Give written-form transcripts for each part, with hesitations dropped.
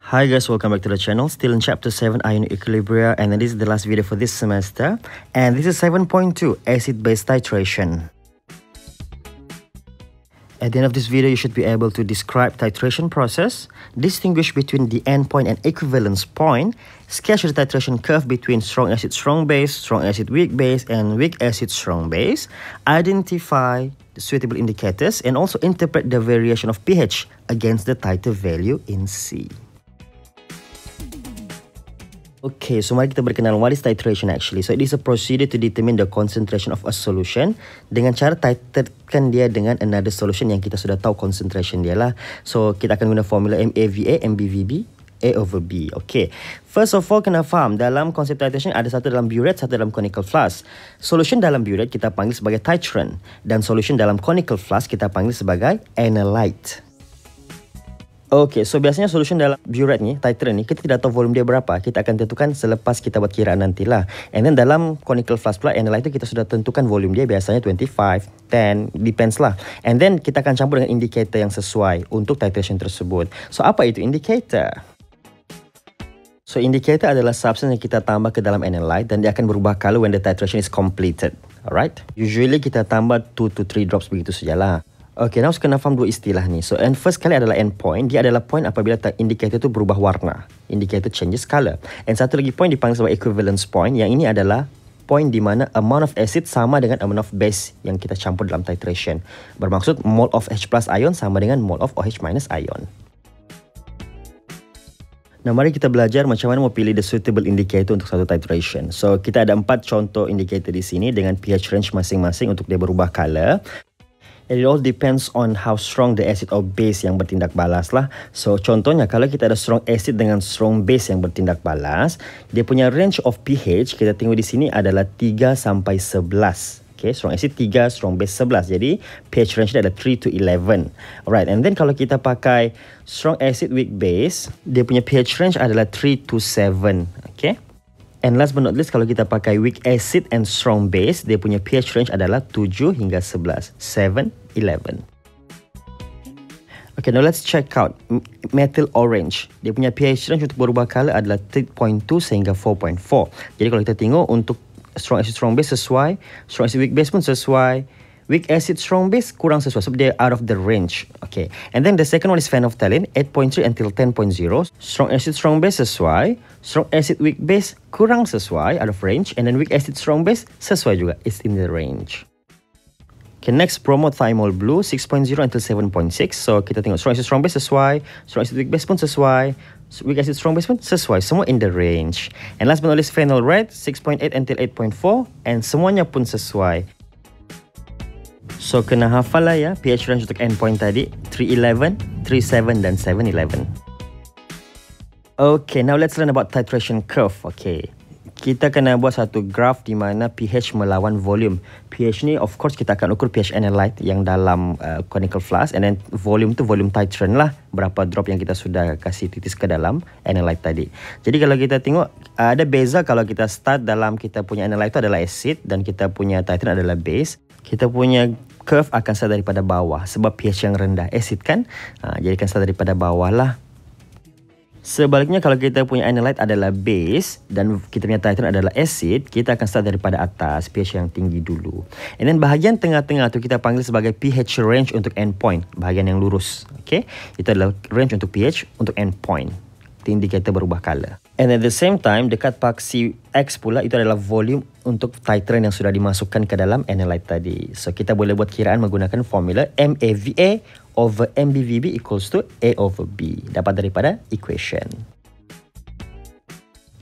Hi guys, welcome back to the channel. Still in chapter 7 ionic equilibria, and this is the last video for this semester, and this is 7.2 acid-base titration. At the end of this video, you should be able to describe titration process, distinguish between the endpoint and equivalence point, sketch the titration curve between strong acid strong base, strong acid weak base, and weak acid strong base, identify the suitable indicators, and also interpret the variation of pH against the titer value in C. Okay, so mari kita berkenalan what is titration actually. So it is a procedure to determine the concentration of a solution dengan cara titrkan dia dengan another solution yang kita sudah tahu concentration dia lah. So kita akan guna formula MAVA, MBVB, A over B. Okay, first of all kena faham dalam konsep titration ada satu dalam burette, satu dalam conical flask. Solution dalam burette kita panggil sebagai titrant dan solution dalam conical flask kita panggil sebagai analyte. Okay, so biasanya solution dalam burette ni, titrant ni, kita tidak tahu volume dia berapa. Kita akan tentukan selepas kita buat kiraan nantilah. And then dalam conical flask pula, analyte tu kita sudah tentukan volume dia biasanya 25, 10, depends lah. And then kita akan campur dengan indicator yang sesuai untuk titration tersebut. So apa itu indicator? So indicator adalah substance yang kita tambah ke dalam analyte dan dia akan berubah color when the titration is completed. Alright? Usually kita tambah 2 to 3 drops begitu sajalah. Okay, now kena faham dua istilah ni. So, and first kali adalah endpoint. Dia adalah point apabila indicator tu berubah warna. Indicator changes color. And satu lagi point dipanggil sebagai equivalence point. Yang ini adalah point di mana amount of acid sama dengan amount of base yang kita campur dalam titration. Bermaksud mole of H plus ion sama dengan mole of OH minus ion. Nah, mari kita belajar macam mana mau pilih the suitable indicator untuk satu titration. So, kita ada 4 contoh indicator di sini dengan pH range masing-masing untuk dia berubah color. It all depends on how strong the acid or base yang bertindak balas lah. So, contohnya kalau kita ada strong acid dengan strong base yang bertindak balas, dia punya range of pH, kita tengok di sini adalah 3 sampai 11. Okay, strong acid 3, strong base 11. Jadi, pH range dia adalah 3 to 11. Alright, and then kalau kita pakai strong acid weak base, dia punya pH range adalah 3 to 7. Okay. And last but not least, kalau kita pakai weak acid and strong base, dia punya pH range adalah 7 hingga 11. 7, 11. Okay, now let's check out methyl orange. Dia punya pH range untuk berubah color adalah 3.2 sehingga 4.4. Jadi kalau kita tengok untuk strong acid strong base sesuai, strong acid weak base pun sesuai, weak acid strong base kurang sesuai sebab dia out of the range. Okay, and then the second one is phenolphthalein 8.3 until 10.0. Strong acid strong base sesuai, strong acid weak base kurang sesuai, out of range, and then weak acid strong base sesuai juga, is in the range. Okay, next bromothymol blue 6.0 until 7.6. So kita tengok strong acid strong base sesuai, strong acid weak base pun sesuai, weak acid strong base pun sesuai, semua in the range. And last but not least phenol red 6.8 until 8.4, and semuanya pun sesuai. So, kena hafal lah ya pH range untuk endpoint tadi 311, 37 dan 711. Okay, now let's learn about titration curve. Okay, kita kena buat satu graph di mana pH melawan volume. pH ni of course kita akan ukur pH analyte yang dalam conical flask, and then volume tu volume titrant lah, berapa drop yang kita sudah kasih titis ke dalam analyte tadi. Jadi kalau kita tengok ada beza kalau kita start dalam kita punya analyte tu adalah acid dan kita punya titrant adalah base. Kita punya curve akan start daripada bawah sebab pH yang rendah acid kan, jadi akan start daripada bawah lah. Sebaliknya kalau kita punya analyte adalah base dan kita punya titrant adalah acid, kita akan start daripada atas, pH yang tinggi dulu. And then bahagian tengah-tengah tu kita panggil sebagai pH range untuk endpoint, bahagian yang lurus. Okay, itu adalah range untuk pH untuk endpoint, indikator berubah color. And at the same time, dekat paksi X pula itu adalah volume untuk titrant yang sudah dimasukkan ke dalam analyte tadi. So kita boleh buat kiraan menggunakan formula MAVA over MBVB equals to A over B. Dapat daripada equation.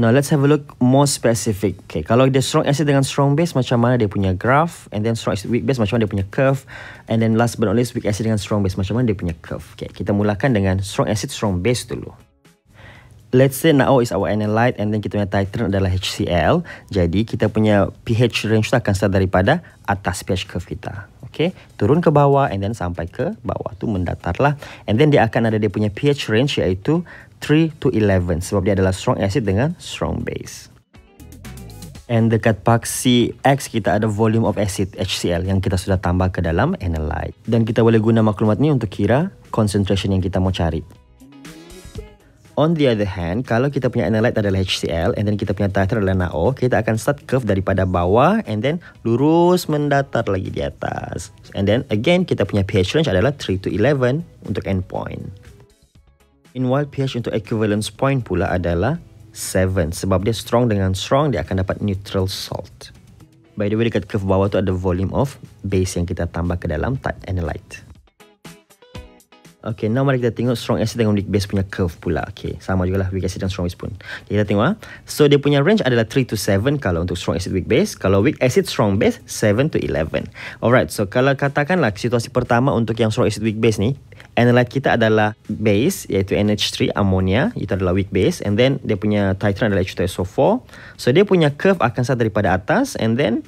Now let's have a look more specific. Okay, kalau dia strong acid dengan strong base macam mana dia punya graph, and then strong acid weak base macam mana dia punya curve, and then last but not least weak acid dengan strong base macam mana dia punya curve. Okay, kita mulakan dengan strong acid strong base dulu. Let's say NaO is our analyte and then kita punya titrant adalah HCl. Jadi kita punya pH range tu akan start daripada atas pH curve kita. Okay, turun ke bawah and then sampai ke bawah tu mendatar lah. And then dia akan ada dia punya pH range iaitu 3 to 11 sebab dia adalah strong acid dengan strong base. And dekat paksi X kita ada volume of acid HCl yang kita sudah tambah ke dalam analyte. Dan kita boleh guna maklumat ni untuk kira concentration yang kita mau cari. On the other hand, kalau kita punya analyte adalah HCl and then kita punya titrant adalah NaO, kita akan start curve daripada bawah and then lurus mendatar lagi di atas. And then again, kita punya pH range adalah 3 to 11 untuk endpoint. Meanwhile, pH untuk equivalence point pula adalah 7. Sebab dia strong dengan strong, dia akan dapat neutral salt. By the way, dekat curve bawah tu ada volume of base yang kita tambah ke dalam type analyte. Okay, now mari kita tengok strong acid dengan weak base punya curve pula. Okay, sama jugalah weak acid dan strong base pun. Okay, kita tengok. So, dia punya range adalah 3 to 7 kalau untuk strong acid weak base. Kalau weak acid strong base, 7 to 11. Alright, so kalau katakanlah situasi pertama untuk yang strong acid weak base ni, analyte kita adalah base, iaitu NH3, ammonia. Itu adalah weak base. And then, dia punya titrant adalah H2SO4. So, dia punya curve akan start daripada atas and then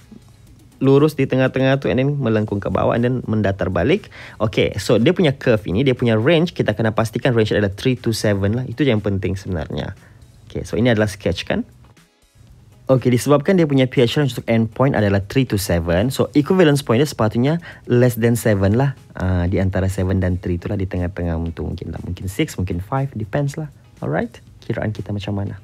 lurus di tengah-tengah tu and then melengkung ke bawah and then mendatar balik. Okay, so dia punya curve ini, dia punya range, kita kena pastikan range adalah 3 to 7 lah. Itu yang penting sebenarnya. Okay, so ini adalah sketch kan. Okay, disebabkan dia punya pH range untuk endpoint adalah 3 to 7. So, equivalence point dia sepatutnya less than 7 lah. Di antara 7 dan 3 itulah di tengah-tengah tu mungkin lah. Mungkin 6, mungkin 5, depends lah. Alright, kiraan kita macam mana.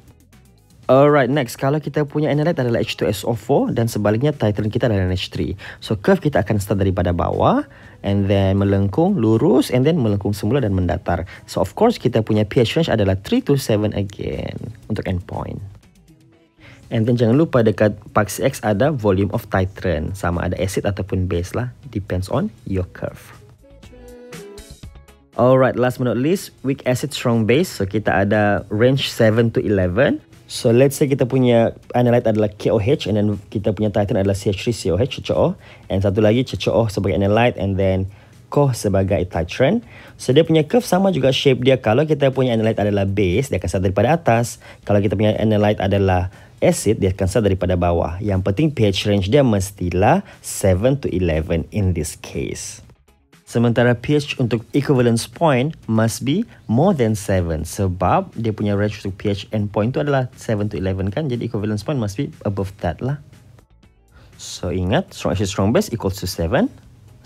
Alright, next. Kalau kita punya analyte adalah H2SO4 dan sebaliknya titrant kita adalah NH3. So, curve kita akan start daripada bawah and then melengkung, lurus and then melengkung semula dan mendatar. So, of course, kita punya pH range adalah 3 to 7 again untuk endpoint. And then jangan lupa dekat paksi X ada volume of titrant. Sama ada acid ataupun base lah. Depends on your curve. Alright, last but not least, weak acid strong base. So, kita ada range 7 to 11. So, let's say kita punya analyte adalah KOH and then kita punya titrant adalah CH3COH, CCO. And satu lagi CCO sebagai analyte and then COH sebagai titrant. So, dia punya curve sama juga shape dia. Kalau kita punya analyte adalah base, dia akan start daripada atas. Kalau kita punya analyte adalah acid, dia akan start daripada bawah. Yang penting pH range dia mestilah 7 to 11 in this case. Sementara pH untuk equivalence point must be more than 7. Sebab dia punya range untuk pH endpoint tu adalah 7 to 11 kan. Jadi equivalence point must be above that lah. So ingat, strong acid strong base equals to 7.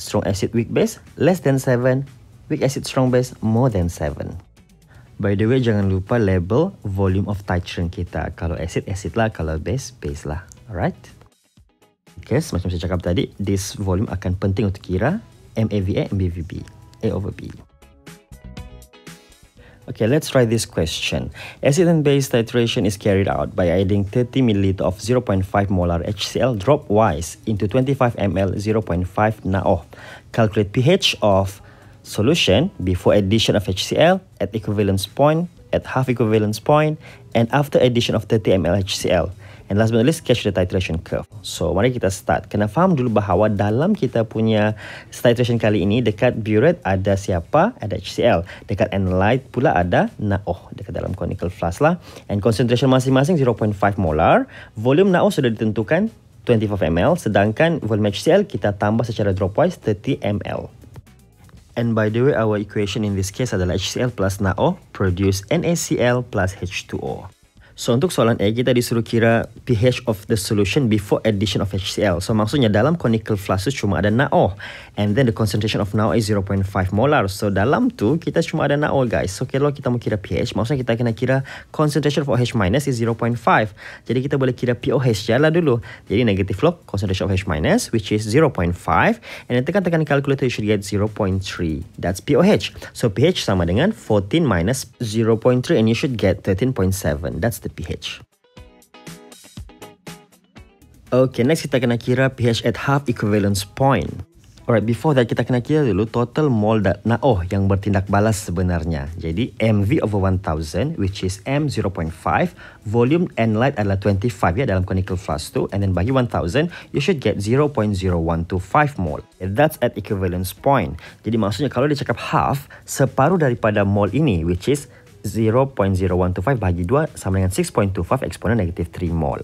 Strong acid weak base less than 7. Weak acid strong base more than 7. By the way, jangan lupa label volume of titrant kita. Kalau acid, acid lah. Kalau base, base lah. Alright? Okay, macam saya cakap tadi, this volume akan penting untuk kira MAVA and BVB, A over B. Okay, let's try this question. Acid and base titration is carried out by adding 30 ml of 0.5 molar HCl dropwise into 25 ml 0.5 NaO. Calculate pH of solution before addition of HCl at equivalence point, at half equivalence point, and after addition of 30 ml HCl. And last but not least, sketch the titration curve. So, mari kita start. Kena faham dulu bahawa dalam kita punya titration kali ini, dekat burette ada siapa? Ada HCl. Dekat analyte pula ada NaO. Dekat dalam conical flask lah. And concentration masing-masing 0.5 molar. Volume NaO sudah ditentukan 25 ml. Sedangkan volume HCl kita tambah secara dropwise 30 ml. And by the way, our equation in this case adalah HCl plus NaO produce NaCl plus H2O. So, untuk soalan A, kita disuruh kira pH of the solution before addition of HCl. So, maksudnya dalam conical flask cuma ada NaO. And then the concentration of NaO is 0.5 molar. So, dalam tu, kita cuma ada NaO, guys. So, kalau kita mau kira pH, maksudnya kita kena kira concentration of OH minus is 0.5. Jadi, kita boleh kira POH je lah dulu. Jadi, negative log concentration of OH minus, which is 0.5. And then, tekan-tekan calculator, you should get 0.3. That's POH. So, pH sama dengan 14 minus 0.3 and you should get 13.7. That's the pH. Okay, next kita kena kira pH at half equivalence point. Alright, before that kita kena kira dulu total mol NaO yang bertindak balas sebenarnya. Jadi MV over 1000 which is M 0.5, volume analyte adalah 25 ya dalam conical flask tu, and then bagi 1000 you should get 0.0125 mol. That's at equivalence point. Jadi maksudnya kalau dia cakap half, separuh daripada mol ini which is 0.0125 bagi 2 sama dengan 6.25 eksponen negatif 3 mol.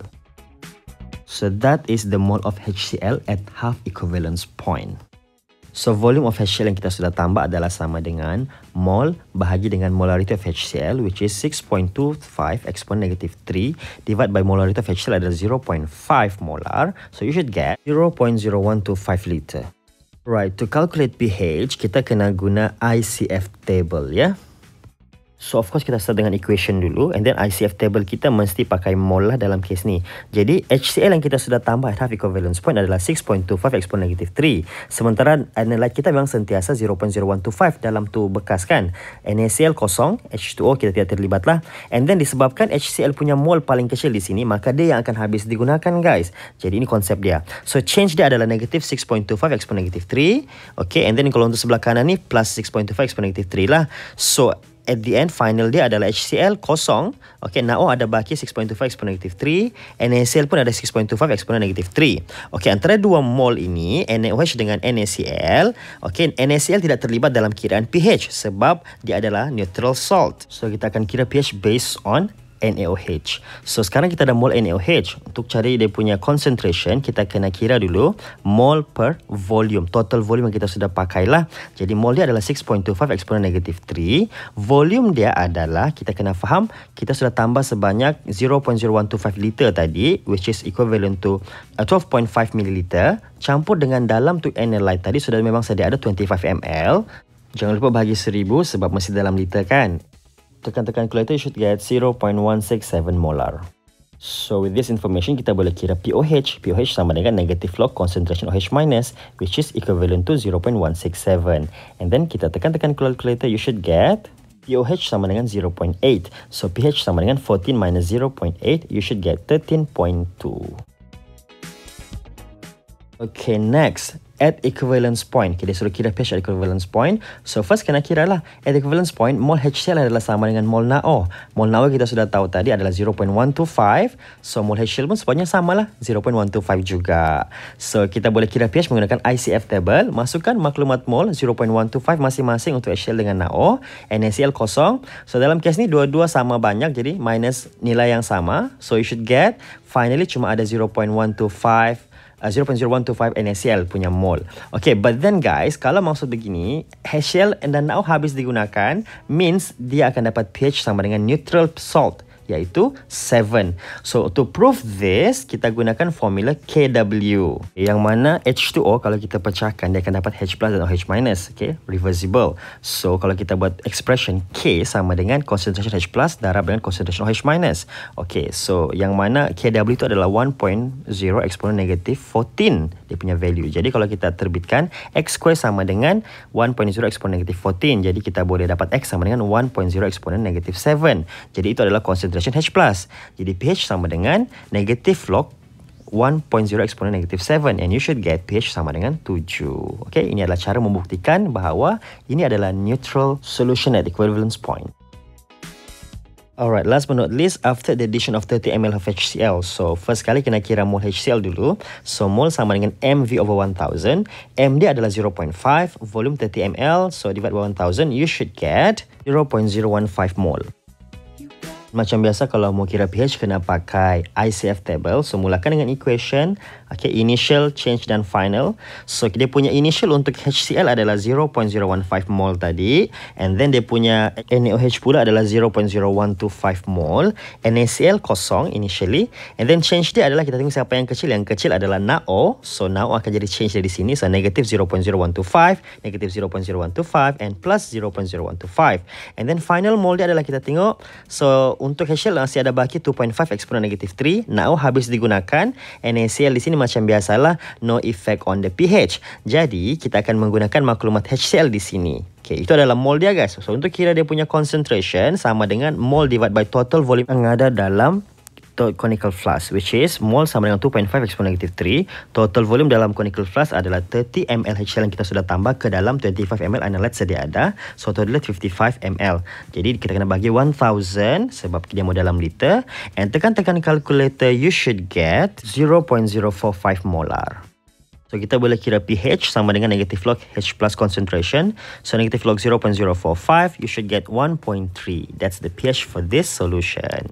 So that is the mol of HCl at half equivalence point. So volume of HCl yang kita sudah tambah adalah sama dengan mol bahagi dengan molarity of HCl which is 6.25 eksponen negatif 3 divide by molarity of HCl adalah 0.5 molar. So you should get 0.0125 liter. Right, to calculate pH kita kena guna ICF table ya. So of course kita start dengan equation dulu, and then ICF table kita mesti pakai mol lah dalam case ni. Jadi HCl yang kita sudah tambah at half equivalence point adalah 6.25 exponent negative 3. Sementara analyte kita memang sentiasa 0.0125 dalam tu bekas kan. NaCl kosong, H2O kita tidak terlibat lah. And then disebabkan HCl punya mol paling kecil di sini, maka dia yang akan habis digunakan guys. Jadi ini konsep dia. So change dia adalah negative 6.25 exponent negative 3. Okay, and then kalau untuk sebelah kanan ni plus 6.25 exponent negative 3 lah. So at the end, final dia adalah HCl kosong. Okay, NaO ada baki 6.25 exponent negative 3. NaCl pun ada 6.25 exponent negative 3. Okay, antara dua mol ini, NaOH dengan NaCl, okay, NaCl tidak terlibat dalam kiraan pH sebab dia adalah neutral salt. So, kita akan kira pH based on NaOH. So sekarang kita ada mol NaOH. Untuk cari dia punya concentration, kita kena kira dulu mol per volume. Total volume yang kita sudah pakai lah. Jadi mol dia adalah 6.25 exponent negative 3. Volume dia adalah, kita kena faham, kita sudah tambah sebanyak 0.0125 liter tadi, which is equivalent to 12.5 milliliter. Campur dengan dalam tu analyte tadi sudah memang sedia ada 25 ml. Jangan lupa bahagi 1000 sebab masih dalam liter kan. Tekan-tekan calculator, you should get 0.167 molar. So with this information, kita boleh kira POH. POH sama dengan negative log concentration OH minus, which is equivalent to 0.167. And then kita tekan-tekan calculator, you should get POH sama dengan 0.8. So pH sama dengan 14 minus 0.8, you should get 13.2. Okay, next. At equivalence point. Okay, dia suruh kira pH at equivalence point. So first kena kira lah. At equivalence point, mol HCl adalah sama dengan mol NaO. Mol NaO kita sudah tahu tadi adalah 0.125. So mol HCl pun sepatutnya sama lah. 0.125 juga. So kita boleh kira pH menggunakan ICF table. Masukkan maklumat mol 0.125 masing-masing untuk HCl dengan NaO. NaCl kosong. So dalam kes ni dua-dua sama banyak. Jadi minus nilai yang sama. So you should get finally cuma ada 0.125 NaCl punya mol. Okay, but then guys, kalau maksud begini, HCl dan NaO habis digunakan, means dia akan dapat pH sama dengan neutral salt, iaitu 7. So, to prove this, kita gunakan formula KW. Yang mana H2O, kalau kita pecahkan, dia akan dapat H plus dan OH minus. Okay, reversible. So, kalau kita buat expression K sama dengan concentration H plus darab dengan concentration OH minus. Okay, so yang mana KW itu adalah 1.0 exponent negative 14. Dia punya value. Jadi, kalau kita terbitkan, X square sama dengan 1.0 exponent negative 14. Jadi, kita boleh dapat X sama dengan 1.0 exponent negative 7. Jadi, itu adalah concentration H plus. Jadi pH sama dengan negative log 1.0 exponent negative 7, and you should get pH sama dengan 7. Okay, ini adalah cara membuktikan bahawa ini adalah neutral solution at equivalence point. Alright, last but not least, after the addition of 30 ml of HCl, so first kali kena kira mol HCl dulu. So mol sama dengan mV over 1000. M dia adalah 0.5, volume 30 ml, so divide by 1000, you should get 0.015 mol. Macam biasa kalau mau kira pH kena pakai ICF table. So mulakan dengan equation, okay, initial, change dan final. So dia punya initial untuk HCl adalah 0.015 mol tadi, and then dia punya NaOH pula adalah 0.0125 mol. NaCl kosong initially, and then change dia adalah kita tengok siapa yang kecil. Yang kecil adalah NaO. So NaO akan jadi change dari sini. So negative 0.0125, negative 0.015, and plus 0.015. And then final mol dia adalah kita tengok. So untuk HCl masih ada baki 2.5 exponent negative 3. NaO habis digunakan. NaCl di sini macam biasalah, no effect on the pH. Jadi kita akan menggunakan maklumat HCl di sini. Okay, itu adalah mol dia guys. So untuk kira dia punya concentration sama dengan mol divided by total volume yang ada dalam conical flask, which is mol sama dengan 2.5 exponent negative 3. Total volume dalam conical flask adalah 30 ml HCl yang kita sudah tambah ke dalam 25 ml analyte sedia ada. So total 55 ml. Jadi kita kena bagi 1000 sebab dia mau dalam liter, and tekan-tekan calculator, you should get 0.045 molar. So kita boleh kira pH sama dengan negative log H plus concentration. So negative log 0.045, you should get 1.3. That's the pH for this solution.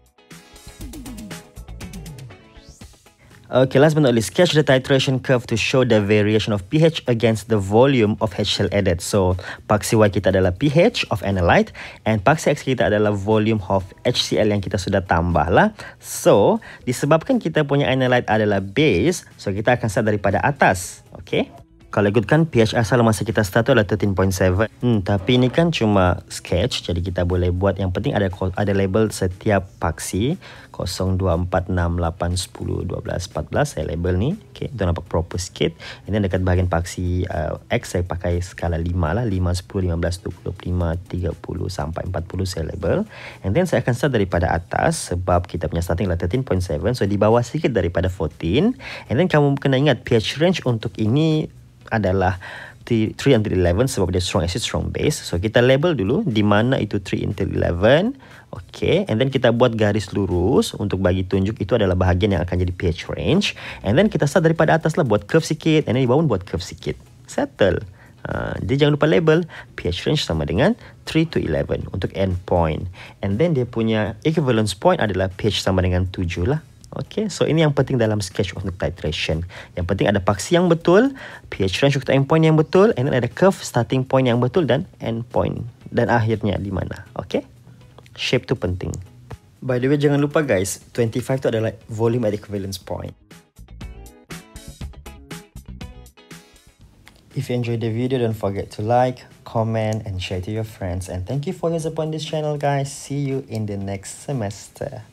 Okay, last but not least, sketch the titration curve to show the variation of pH against the volume of HCl added. So, paksi Y kita adalah pH of analyte, and paksi X kita adalah volume of HCl yang kita sudah tambah lah. So, disebabkan kita punya analyte adalah base, so kita akan start daripada atas. Okay? Kalau ikutkan pH asal masa kita start tu adalah 13.7. Tapi ini kan cuma sketch, jadi kita boleh buat, yang penting ada label setiap paksi 0, 2, 4, 6, 8, 10, 12, 14 saya label ni. Okay, untuk nampak proper sikit. Ini dekat bahagian paksi X saya pakai skala 5 lah, 5, 10, 15, 25, 30 sampai 40 saya label. And then saya akan start daripada atas sebab kita punya starting adalah 13.7, so di bawah sikit daripada 14. And then kamu kena ingat pH range untuk ini adalah 3 until 11 sebab dia strong acid, strong base. So kita label dulu di mana itu 3 until 11. Okay, and then kita buat garis lurus untuk bagi tunjuk itu adalah bahagian yang akan jadi pH range. And then kita start daripada atas lah, buat curve sikit, and then di bawah buat curve sikit. Settle. Jadi jangan lupa label pH range sama dengan 3 to 11 untuk end point. And then dia punya equivalence point adalah pH sama dengan 7 lah. Okay, so ini yang penting dalam sketch untuk titration. Yang penting ada paksi yang betul, pH range untuk end point yang betul, and then ada curve starting point yang betul dan end point. Dan akhirnya di mana. Okay, shape tu penting. By the way, jangan lupa guys, 25 tu adalah volume at equivalence point. If you enjoyed the video, don't forget to like, comment, and share to your friends. And thank you for your support on this channel, guys. See you in the next semester.